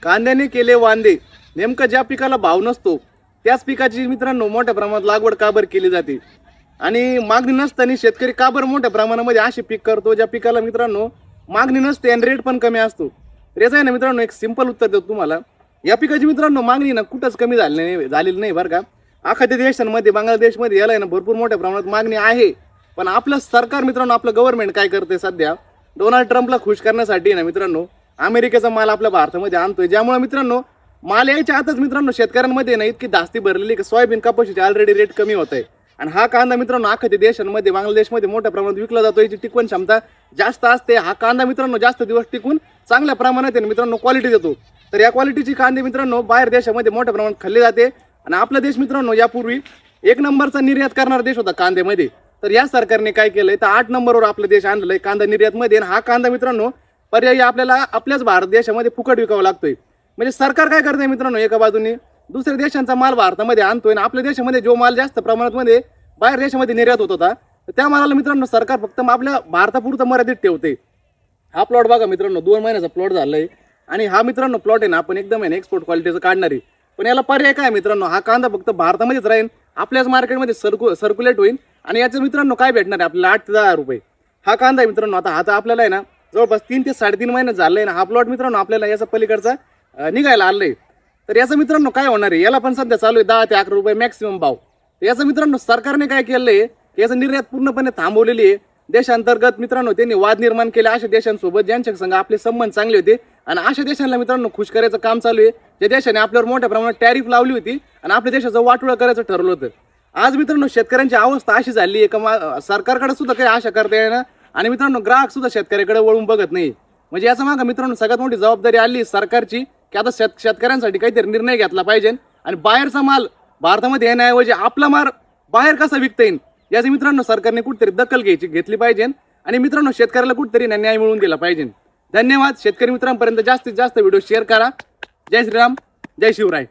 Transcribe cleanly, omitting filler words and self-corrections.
कांद्याने केले वांदे. नेमकं ज्या पिकाला भाव नसतो त्याच पिकाची मित्रांनो मोठ्या प्रमाणात लागवड का बरं केली जाते आणि मागणी नसताना शेतकरी का बरं मोठ्या प्रमाणामध्ये असे पीक करतो ज्या पिकाला मित्रांनो मागणी नसते आणि रेट पण कमी असतो. तर याचं आहे ना मित्रांनो एक सिंपल उत्तर देतो तुम्हाला. या पिकाची मित्रांनो मागणी ना कुठंच कमी झालेली नाही बरं का. अख्ख्या देशांमध्ये बांगलादेशमध्ये याला आहे ना भरपूर मोठ्या प्रमाणात मागणी आहे. पण आपलं सरकार मित्रांनो आपलं गव्हर्नमेंट काय करते सध्या डोनाल्ड ट्रम्पला खुश करण्यासाठी ना मित्रांनो अमेरिकेचा माल आपल्या भारतामध्ये आणतोय. ज्यामुळे मित्रांनो माल यायच्या आतच मित्रांनो शेतकऱ्यांमध्ये ना इतकी धास्ती भरलेली की सोयाबीन कपाशीची ऑलरेडी रेट कमी होत आहे. आणि हा कांदा मित्रांनो अख्ख्या देशांमध्ये बांगलादेशमध्ये मोठ्या प्रमाणात विकला जातो. याची टिकवण क्षमता जास्त असते. हा कांदा मित्रांनो जास्त दिवस टिकून चांगल्या प्रमाणात आहे मित्रांनो क्वालिटी देतो. तर या क्वालिटीची कांदे मित्रांनो बाहेर देशामध्ये मोठ्या प्रमाणात खाल्ले जाते. आणि आपला देश मित्रांनो यापूर्वी 1 नंबरचा निर्यात करणारा देश होता कांद्यामध्ये. तर या सरकारने काय केलंय तर 8 नंबरवर आपला देश आणलेला आहे कांदा निर्यातमध्ये. आणि हा कांदा मित्रांनो पर्यायी आपल्याला आपल्याच भारत देशामध्ये फुकट विकावा लागतोय. म्हणजे सरकार काय करतंय मित्रांनो एका बाजूने दुसऱ्या देशांचा माल भारतामध्ये आणतोय आणि आपल्या देशामध्ये जो माल जास्त प्रमाणात बाहेर देशामध्ये निर्यात होत होता त्या मालाला मित्रांनो सरकार फक्त आपल्या भारतापुरतं मर्यादित ठेवते. हा प्लॉट बघा मित्रांनो 2 महिन्याचा प्लॉट झालाय आणि हा मित्रांनो प्लॉट आहे ना आपण एकदम आहे एक्सपोर्ट क्वालिटीचं काढणार आहे. पण याला पर्याय काय मित्रांनो हा कांदा फक्त भारतामध्येच राहील आपल्याच मार्केटमध्ये सर्क्युलेट होईल आणि याचं मित्रांनो काय भेटणार आहे आपल्याला 8 ते 10 रुपये. हा कांदा आहे मित्रांनो आता आपल्याला आहे ना जवळपास 3 ते 3.5 महिने झाले ना हा प्लॉट मित्रांनो आपल्याला याचा पलीकडचा निघायला आलंय. तर याचं मित्रांनो काय होणार आहे याला पण सध्या चालू आहे 10 ते 11 रुपये मॅक्सिमम भाव. तर याचं मित्रांनो सरकारने काय केलंय की याचं निर्यात पूर्णपणे थांबवलेली आहे. देशांतर्गत मित्रांनो त्यांनी वाद निर्माण केले अशा देशांसोबत ज्यांच्या संग आपले संबंध चांगले होते आणि अशा देशांना मित्रांनो खुश करायचं काम चालू आहे. ज्या देशाने आपल्यावर मोठ्या प्रमाणात टॅरिफ लावली होती आणि आपल्या देशाचं वाटोळं करायचं ठरवलं होतं. आज मित्रांनो शेतकऱ्यांची अवस्था अशी झाली आहे का सरकारकडे सुद्धा काही आशा करता येणार आणि मित्रांनो ग्राहक सुद्धा शेतकऱ्याकडे वळून बघत नाही. म्हणजे याचा मागं मित्रांनो सगळ्यात मोठी जबाबदारी आली सरकारची की आता शेतकऱ्यांसाठी काहीतरी निर्णय घेतला पाहिजे आणि बाहेरचा माल भारतामध्ये येण्याऐवजी आपला माल बाहेर कसा विकता येईल याची मित्रांनो सरकारने कुठेतरी दखल घेतली पाहिजे आणि मित्रांनो शेतकऱ्याला कुठेतरी न्याय मिळवून दिला पाहिजे. धन्यवाद. शेतकरी मित्रांपर्यंत जास्तीत जास्त व्हिडिओ शेअर करा. जय श्रीराम, जय शिवराय.